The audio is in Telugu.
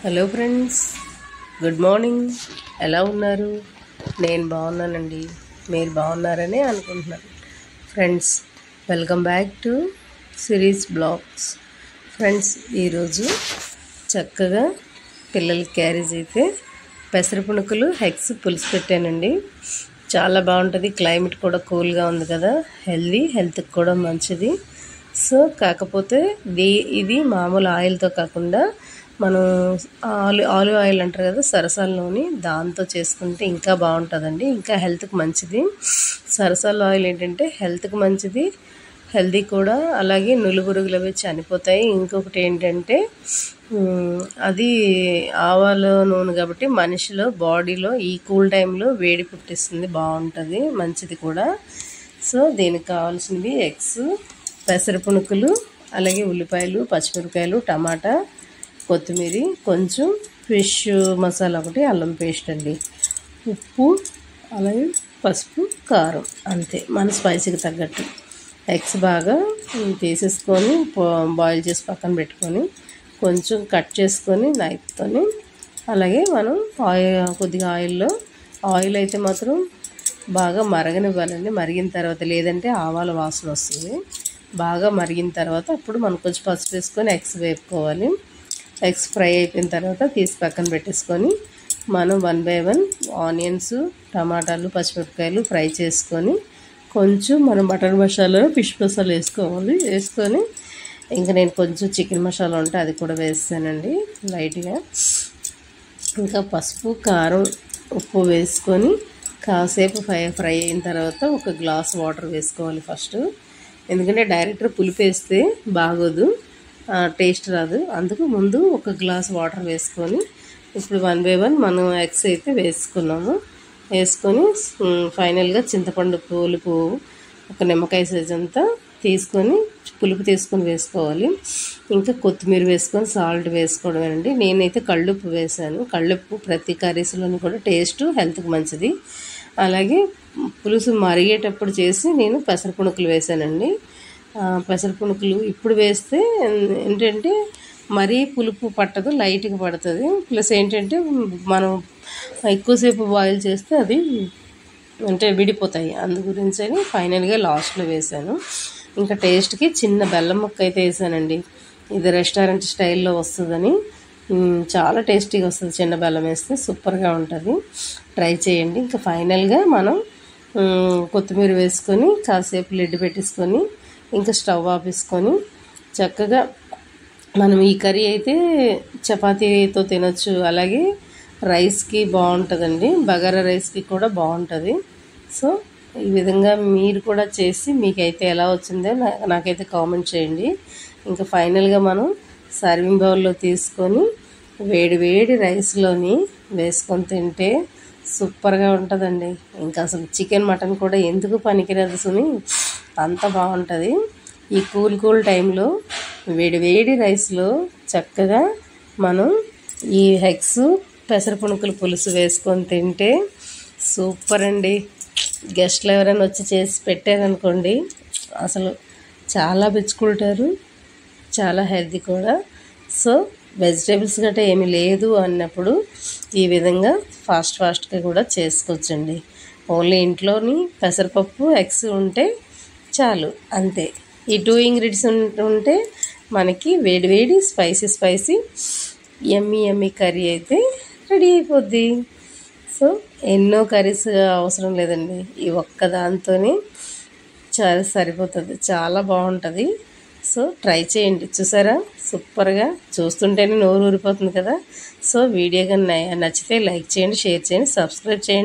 Hello friends, good morning. ఎలా ఉన్నారు? నేను బాగున్నానండి. మీరు బాగున్నారని అనుకుంటున్నాను. Friends, welcome back to series blogs. Friends, ఈరోజు చక్కగా పిల్లలకి క్యారేజ్ అయితే పెసర పునుకులు హెగ్స్ పులుసు పెట్టానండి. చాలా బాగుంటుంది. క్లైమేట్ కూడా కూల్గా ఉంది కదా, హెల్త్కి కూడా మంచిది. సో కాకపోతే ఇది మామూలు ఆయిల్తో కాకుండా మనం ఆలివ్ ఆయిల్ అంటారు కదా, సరసాల నూనె, దాంతో చేసుకుంటే ఇంకా బాగుంటుందండి, ఇంకా హెల్త్కి మంచిది. సరసాల ఆయిల్ ఏంటంటే హెల్త్కి మంచిది, హెల్తీ కూడా. అలాగే నులుగురుగులు అవి చనిపోతాయి. ఇంకొకటి ఏంటంటే అది ఆవాల నూనె కాబట్టి మనిషిలో బాడీలో ఈ కూల్ టైంలో వేడి పుట్టిస్తుంది, బాగుంటుంది, మంచిది కూడా. సో దీనికి కావాల్సినవి ఎగ్స్, పెసర పునుకులు, అలాగే ఉల్లిపాయలు, పచ్చిమిరపకాయలు, టమాటా, కొత్తిమీర, కొంచెం ఫిష్ మసాలా ఒకటి, అల్లం పేస్ట్ అండి, ఉప్పు, అలాగే పసుపు, కారం, అంతే మన స్పైసీకి తగ్గట్టు. ఎగ్స్ బాగా తీసేసుకొని బాయిల్ చేసి పక్కన పెట్టుకొని కొంచెం కట్ చేసుకొని నైఫ్తోని, అలాగే మనం కొద్దిగా ఆయిల్ అయితే మాత్రం బాగా మరగనివ్వాలండి. మరిగిన తర్వాత, లేదంటే ఆవాల వాసన వస్తుంది. బాగా మరిగిన తర్వాత అప్పుడు మనం కొంచెం పసుపు వేసుకొని ఎగ్స్ వేపుకోవాలి. ఎగ్స్ ఫ్రై అయిపోయిన తర్వాత తీసి పక్కన పెట్టేసుకొని మనం 1 by 1 ఆనియన్స్, టమాటాలు, పచ్చిమిరపకాయలు ఫ్రై చేసుకొని కొంచెం మనం మటన్ మసాలా, ఫిష్ మసాలా వేసుకొని ఇంకా నేను కొంచెం చికెన్ మసాలా ఉంటే అది కూడా వేస్తానండి లైట్గా. ఇంకా పసుపు, కారం, ఉప్పు వేసుకొని కాసేపు ఫ్రై అయిన తర్వాత ఒక గ్లాస్ వాటర్ వేసుకోవాలి ఫస్ట్. ఎందుకంటే డైరెక్ట్ పులుపు వేస్తే బాగోదు, టేస్ట్ రాదు. అందుకు ముందు ఒక గ్లాస్ వాటర్ వేసుకొని ఇప్పుడు 1 by 1 మనం ఎగ్స్ అయితే వేసుకొని ఫైనల్గా చింతపండు పులుపు ఒక నిమ్మకాయ సైజ్ అంతా తీసుకొని పులుపు తీసుకొని వేసుకోవాలి. ఇంకా కొత్తిమీర వేసుకొని సాల్ట్ వేసుకోవడమేనండి. నేనైతే కళ్ళుప్పు వేసాను. కళ్ళుప్పు ప్రతి కర్రీస్లోని కూడా టేస్ట్, హెల్త్కి మంచిది. అలాగే పులుసు మరిగేటప్పుడు చేసి నేను పెసర పునుకులు వేసానండి. పెసర పునుకులు ఇప్పుడు వేస్తే ఏంటంటే మరీ పులుపు పట్టదు, లైట్గా పడుతుంది. ప్లస్ ఏంటంటే మనం ఎక్కువసేపు బాయిల్ చేస్తే అది అంటే విడిపోతాయి. అందు గురించి అని ఫైనల్గా లాస్ట్లో వేసాను. ఇంకా టేస్ట్కి చిన్న బెల్లం ముక్క అయితే వేసానండి. ఇది రెస్టారెంట్ స్టైల్లో వస్తుందని, చాలా టేస్టీగా వస్తుంది. చిన్న బెల్లం వేస్తే సూపర్గా ఉంటుంది, ట్రై చేయండి. ఇంకా ఫైనల్గా మనం కొత్తిమీర వేసుకొని కాసేపు లిడ్ పెట్టేసుకొని ఇంకా స్టవ్ ఆపేసుకొని చక్కగా మనం ఈ కర్రీ అయితే చపాతీతో తినొచ్చు, అలాగే రైస్కి బాగుంటుందండి, బగారా రైస్కి కూడా బాగుంటుంది. సో ఈ విధంగా మీరు కూడా చేసి మీకైతే ఎలా వచ్చిందో నాకైతే కామెంట్ చేయండి. ఇంకా ఫైనల్గా మనం సర్వింగ్ బౌల్లో తీసుకొని వేడి రైస్లోని వేసుకొని తింటే సూపర్గా ఉంటుందండి. ఇంకా అసలు చికెన్, మటన్ కూడా ఎందుకు పనికిరాదు సుమి, అంత బాగుంటుంది. ఈ కూల్ టైంలో వేడి రైస్లో చక్కగా మనం ఈ ఎగ్స్, పెసర పునుకుల పులుసు వేసుకొని తింటే సూపర్ అండి. గెస్ట్లు ఎవరైనా వచ్చి చేసి పెట్టారనుకోండి, అసలు చాలా మెచ్చుకుంటారు, చాలా హెల్తీ కూడా. సో వెజిటేబుల్స్ గట్రా ఏమీ లేదు అన్నప్పుడు ఈ విధంగా ఫాస్ట్గా కూడా చేసుకోవచ్చండి. ఓన్లీ ఇంట్లోని పెసరపప్పు, ఎగ్స్ ఉంటే చాలు, అంతే. ఈ 2 ఇంగ్రీడియంట్స్ ఉంటే మనకి వేడి స్పైసీ యమ్మీ కర్రీ అయితే రెడీ అయిపోద్ది. సో ఎన్నో కర్రీస్ అవసరం లేదండి, ఈ ఒక్క దాంతోనే చాలా సరిపోతుంది, చాలా బాగుంటుంది. సో ట్రై చేయండి. చూసారా, సూపర్గా, చూస్తుంటేనే నోరు ఊరిపోతుంది కదా. సో వీడియో కానీ నచ్చితే లైక్ చేయండి, షేర్ చేయండి, సబ్స్క్రైబ్ చేయండి.